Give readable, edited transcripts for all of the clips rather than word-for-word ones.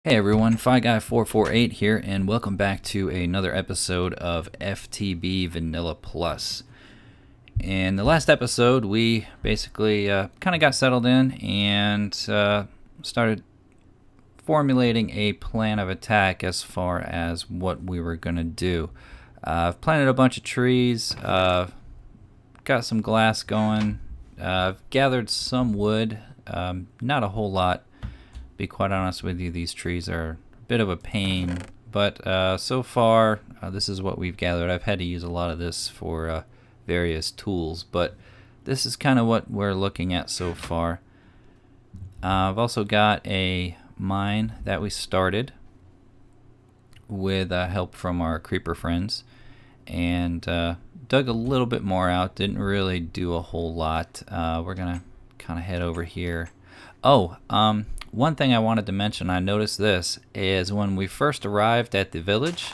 Hey everyone, FiGuy448 here, and welcome back to another episode of FTB Vanilla Plus. In the last episode, we basically kind of got settled in and started formulating a plan of attack as far as what we were going to do. I've planted a bunch of trees, got some glass going, gathered some wood, not a whole lot. Be quite honest with you, these trees are a bit of a pain, but so far this is what we've gathered. I've had to use a lot of this for various tools, but this is kind of what we're looking at so far. I've also got a mine that we started with help from our creeper friends, and dug a little bit more out. Didn't really do a whole lot. We're gonna kind of head over here. One thing I wanted to mention, I noticed this, is when we first arrived at the village,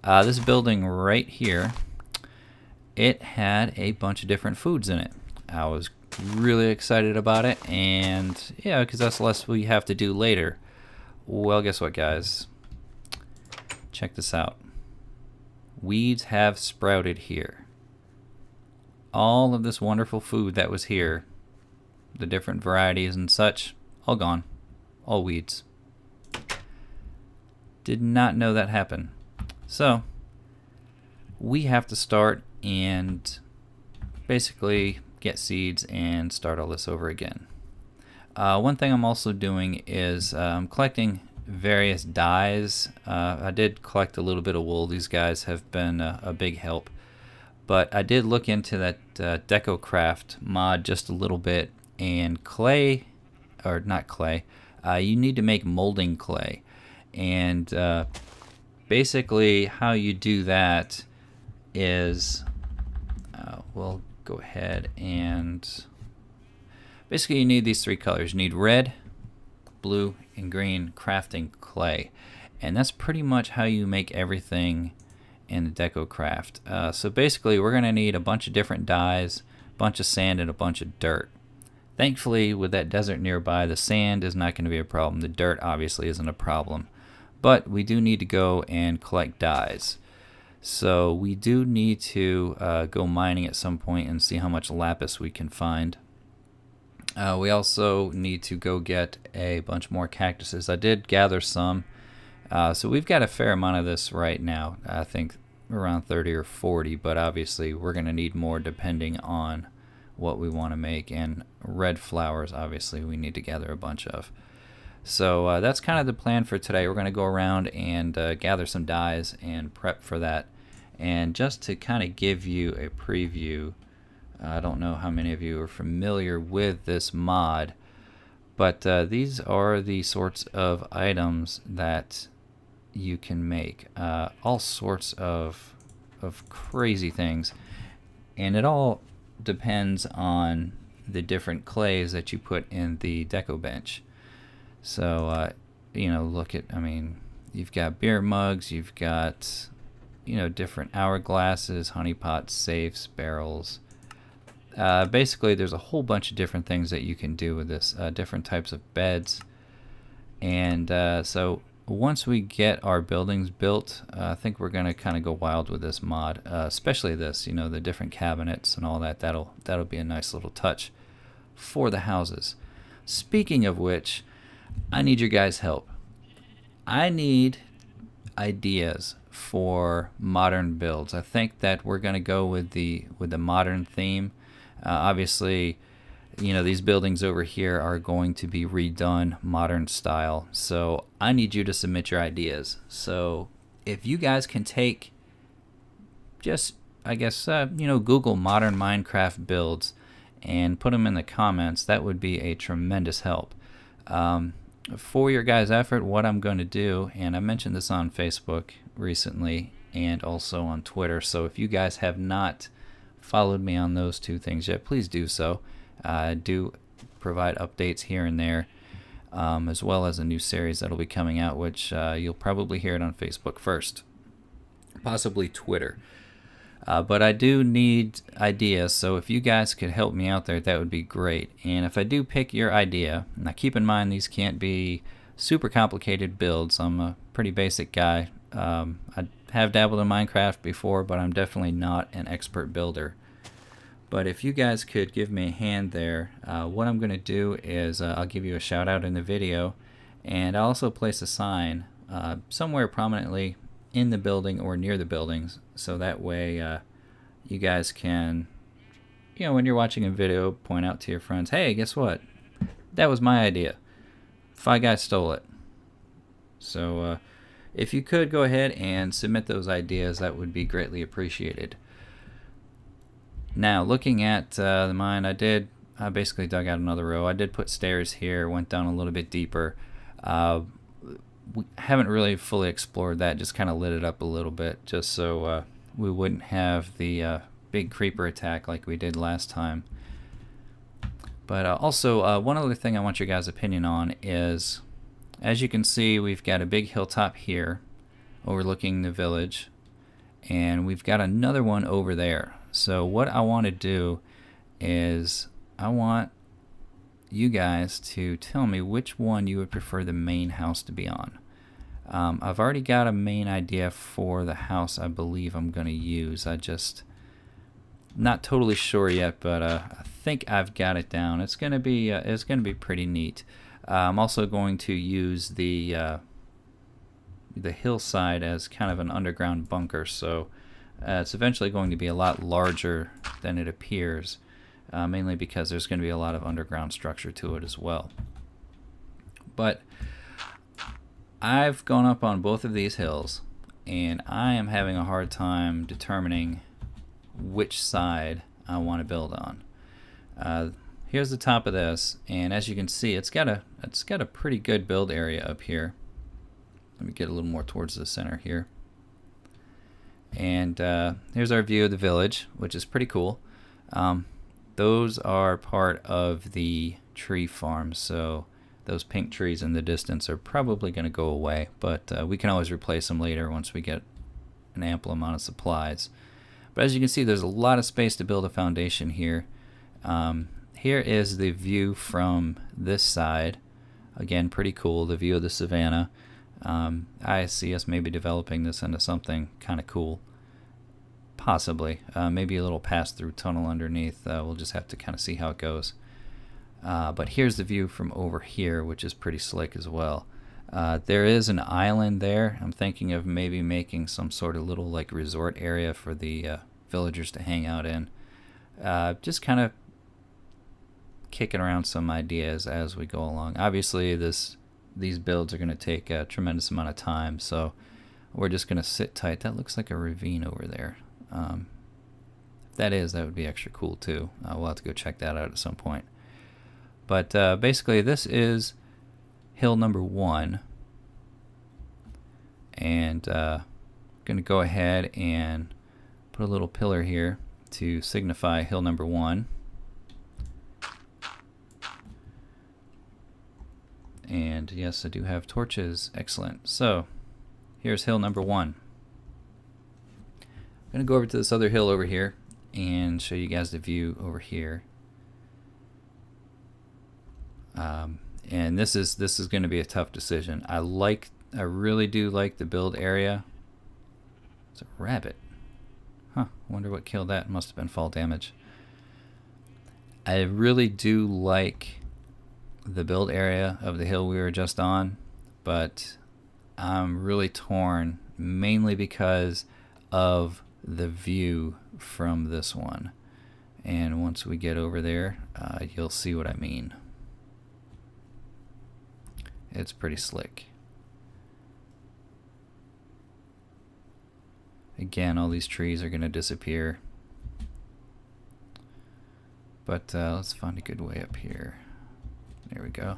this building right here, it had a bunch of different foods in it. I was really excited about it, and yeah, because that's less we have to do later. Well, guess what, guys? Check this out. Weeds have sprouted here. All of this wonderful food that was here, the different varieties and such, all gone. All weeds. Did not know that happened. So we have to start and basically get seeds and start all this over again. One thing I'm also doing is I'm collecting various dyes. I did collect a little bit of wool. These guys have been a big help. But I did look into that DecoCraft mod just a little bit, and clay, or not clay, you need to make molding clay, and basically how you do that is we'll go ahead and basically you need these three colors. You need red, blue, and green crafting clay, and that's pretty much how you make everything in the DecoCraft. So basically we're going to need a bunch of different dyes, a bunch of sand, and a bunch of dirt. Thankfully, with that desert nearby, the sand is not going to be a problem. The dirt obviously isn't a problem. But we do need to go and collect dyes. So we do need to go mining at some point and see how much lapis we can find. We also need to go get a bunch more cactuses. I did gather some. So we've got a fair amount of this right now. I think around 30 or 40, but obviously we're going to need more depending on what we want to make, and red flowers obviously we need to gather a bunch of. So that's kind of the plan for today. We're going to go around and gather some dyes and prep for that. And just to kind of give you a preview, I don't know how many of you are familiar with this mod, but these are the sorts of items that you can make. All sorts of crazy things, and it all depends on the different clays that you put in the deco bench. So look at, you've got beer mugs, you've got different hourglasses, honeypots, safes, barrels. Basically there's a whole bunch of different things that you can do with this, different types of beds. And so once we get our buildings built, I think we're going to kind of go wild with this mod, especially this, the different cabinets and all that. That'll be a nice little touch for the houses. Speaking of which, I need your guys' help. I need ideas for modern builds. I think that we're going to go with the modern theme. Obviously, these buildings over here are going to be redone modern style. So I need you to submit your ideas. So if you guys can take just, Google modern Minecraft builds and put them in the comments, that would be a tremendous help. For your guys' effort, what I'm going to do, and I mentioned this on Facebook recently and also on Twitter, so if you guys have not followed me on those two things yet, please do so. I do provide updates here and there, as well as a new series that'll be coming out, which you'll probably hear it on Facebook first, possibly Twitter. But I do need ideas, so if you guys could help me out there, that would be great. And if I do pick your idea, now keep in mind these can't be super complicated builds. I'm a pretty basic guy. I have dabbled in Minecraft before, but I'm definitely not an expert builder. But if you guys could give me a hand there, what I'm going to do is I'll give you a shout out in the video, and I'll also place a sign somewhere prominently in the building or near the buildings, so that way you guys can, when you're watching a video, point out to your friends, hey, guess what? That was my idea. Fi Guy stole it. So if you could go ahead and submit those ideas, that would be greatly appreciated. Now, looking at the mine, I basically dug out another row. I did put stairs here, went down a little bit deeper. We haven't really fully explored that, just kind of lit it up a little bit, just so we wouldn't have the big creeper attack like we did last time. But also, one other thing I want your guys' opinion on is, as you can see, we've got a big hilltop here overlooking the village, and we've got another one over there. So what I want to do is I want you guys to tell me which one you would prefer the main house to be on. I've already got a main idea for the house I believe I'm going to use. I just not totally sure yet, but I think I've got it down. It's going to be pretty neat. I'm also going to use the hillside as kind of an underground bunker, so it's eventually going to be a lot larger than it appears, mainly because there's going to be a lot of underground structure to it as well. But I've gone up on both of these hills, and I am having a hard time determining which side I want to build on. Here's the top of this, and as you can see, it's got a pretty good build area up here. Let me get a little more towards the center here. And here's our view of the village, which is pretty cool. Those are part of the tree farm, so those pink trees in the distance are probably going to go away, but we can always replace them later once we get an ample amount of supplies. But as you can see, there's a lot of space to build a foundation here. Here is the view from this side. Again, pretty cool, the view of the savannah. I see us maybe developing this into something kind of cool. Possibly. Maybe a little pass-through tunnel underneath. We'll just have to kind of see how it goes. But here's the view from over here, which is pretty slick as well. There is an island there. I'm thinking of maybe making some sort of little like resort area for the villagers to hang out in. Just kind of kicking around some ideas as we go along. Obviously, these builds are going to take a tremendous amount of time, so we're just going to sit tight. That looks like a ravine over there. If that would be extra cool too. We'll have to go check that out at some point. But basically, this is hill number 1, and going to go ahead and put a little pillar here to signify hill number 1. And yes, I do have torches. Excellent. So here's hill number 1. I'm going to go over to this other hill over here and show you guys the view over here. And this is going to be a tough decision. I really do like the build area. It's a rabbit. Huh, I wonder what killed that. Must have been fall damage. I really do like the build area of the hill we were just on, but I'm really torn, mainly because of the view from this one. And once we get over there, you'll see what I mean. It's pretty slick. Again, all these trees are going to disappear. But let's find a good way up here. There we go.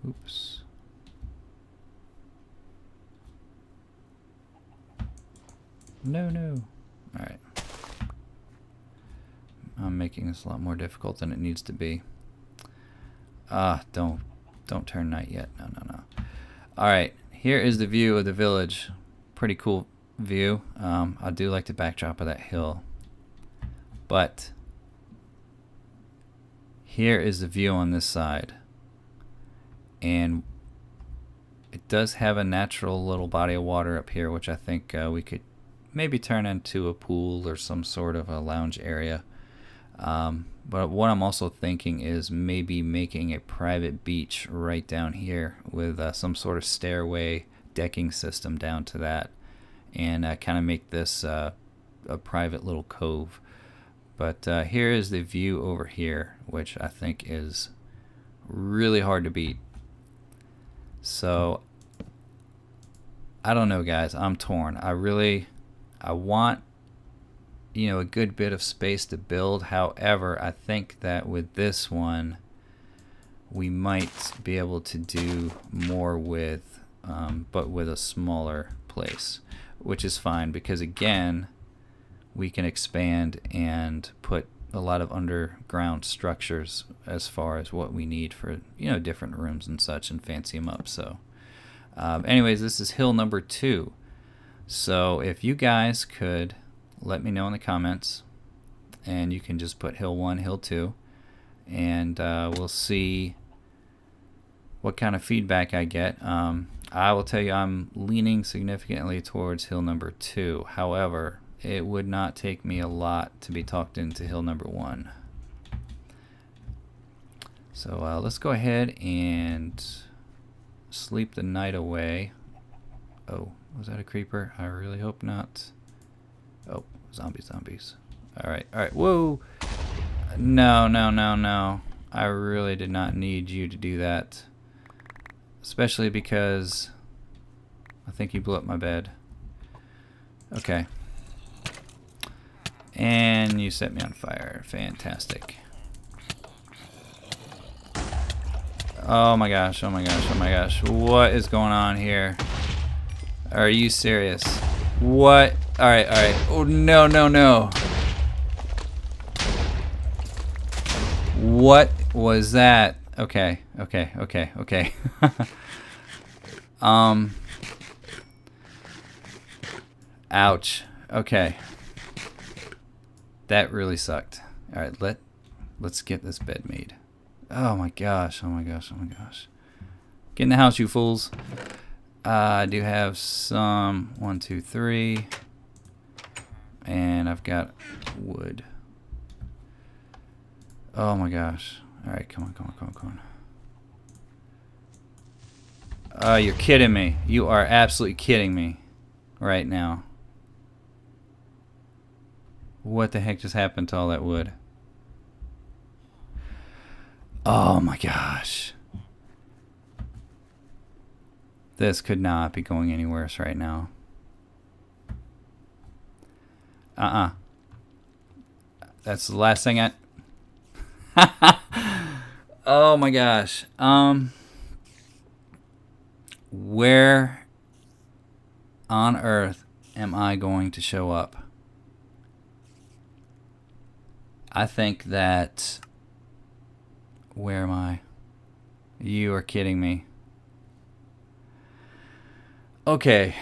Oops. No. Alright. I'm making this a lot more difficult than it needs to be. Don't turn night yet. No. Alright, here is the view of the village. Pretty cool view. I do like the backdrop of that hill. But here is the view on this side, and it does have a natural little body of water up here, which I think we could maybe turn into a pool or some sort of a lounge area. But what I'm also thinking is maybe making a private beach right down here with some sort of stairway decking system down to that, and kind of make this a private little cove. But here is the view over here, which I think is really hard to beat. So I don't know, guys. I'm torn. I want, you know, a good bit of space to build. However, I think that with this one we might be able to do more with but with a smaller place, which is fine, because again, we can expand and put a lot of underground structures as far as what we need for, you know, different rooms and such, and fancy them up. So anyways, this is hill number 2. So if you guys could let me know in the comments, and you can just put hill 1, hill 2, and we'll see what kind of feedback I get. I will tell you, I'm leaning significantly towards hill number 2. However, it would not take me a lot to be talked into hill number 1. So let's go ahead and sleep the night away. Oh, was that a creeper? I really hope not. Oh, zombies. Alright, whoa! No. I really did not need you to do that. Especially because I think you blew up my bed. Okay. And you set me on fire. Fantastic. Oh my gosh. What is going on here? Are you serious? What? Alright. Oh, no. What was that? Okay. Ouch. Okay. That really sucked. Alright, let's get this bed made. Oh my gosh. Get in the house, you fools. I do have some 1, 2, 3, and I've got wood. Oh my gosh. Alright, come on. You're kidding me. You are absolutely kidding me right now. What the heck just happened to all that wood? Oh my gosh. This could not be going any worse right now. That's the last thing I... Oh my gosh. Where on earth am I going to show up? I think that... Where am I? You are kidding me. Okay,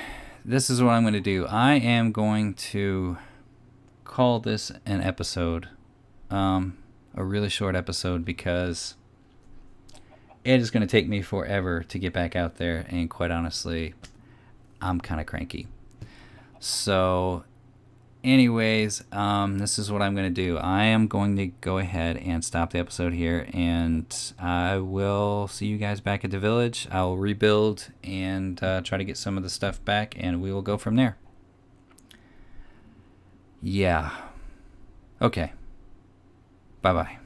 this is what I'm going to do. I am going to call this an episode. A really short episode, because it is going to take me forever to get back out there, and quite honestly, I'm kind of cranky. So anyways, this is what I'm going to do. I am going to go ahead and stop the episode here, and I will see you guys back at the village. I'll rebuild and try to get some of the stuff back, and we will go from there. Yeah. Okay. Bye-bye.